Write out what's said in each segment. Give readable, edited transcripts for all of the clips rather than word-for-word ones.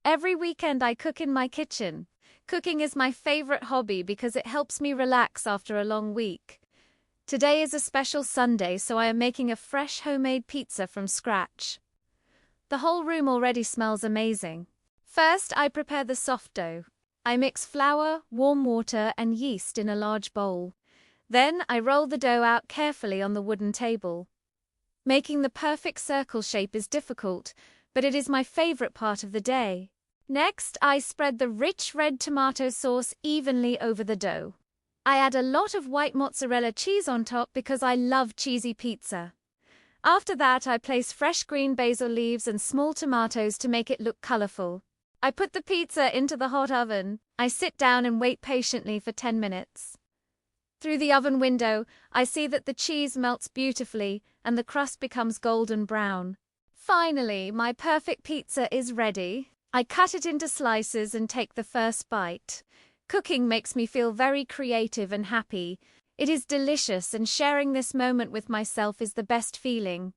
Every weekend I cook in my kitchen. Cooking is my favorite hobby because it helps me relax after a long week. Today is a special Sunday, so I am making a fresh homemade pizza from scratch. The whole room already smells amazing. First, I prepare the soft dough. I mix flour, warm water, and yeast in a large bowl. Then, I roll the dough out carefully on the wooden table. Making the perfect circle shape is difficult, but it is my favorite part of the day. Next, I spread the rich red tomato sauce evenly over the dough. I add a lot of white mozzarella cheese on top because I love cheesy pizza. After that, I place fresh green basil leaves and small tomatoes to make it look colorful. I put the pizza into the hot oven. I sit down and wait patiently for 10 minutes. Through the oven window, I see that the cheese melts beautifully and the crust becomes golden brown. Finally, my perfect pizza is ready. I cut it into slices and take the first bite. Cooking makes me feel very creative and happy. It is delicious, and sharing this moment with myself is the best feeling.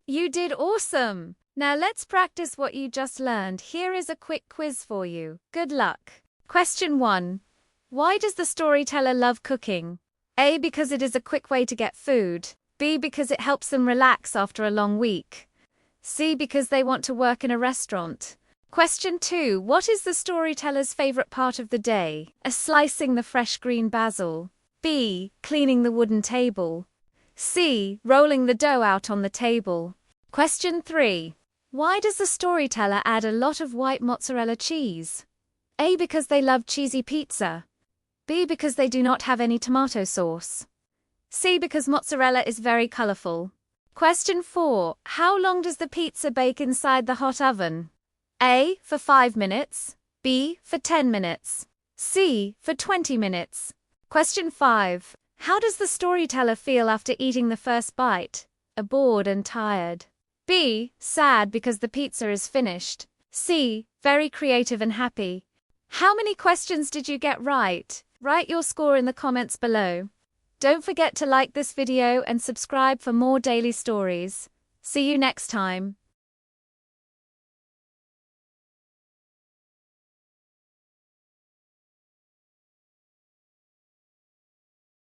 You did awesome! Now let's practice what you just learned. Here is a quick quiz for you. Good luck. Question 1. Why does the storyteller love cooking? A. Because it is a quick way to get food. B. Because it helps them relax after a long week. C. Because they want to work in a restaurant. Question 2. What is the storyteller's favorite part of the day? A. Slicing the fresh green basil. B. Cleaning the wooden table. C. Rolling the dough out on the table. Question 3. Why does the storyteller add a lot of white mozzarella cheese? A. Because they love cheesy pizza. B. Because they do not have any tomato sauce. C. Because mozzarella is very colorful. Question 4. How long does the pizza bake inside the hot oven? A. For 5 minutes. B. For 10 minutes. C. For 20 minutes. Question 5. How does the storyteller feel after eating the first bite? A. Bored and tired. B. Sad because the pizza is finished. C. Very creative and happy. How many questions did you get right? Write your score in the comments below. Don't forget to like this video and subscribe for more daily stories. See you next time.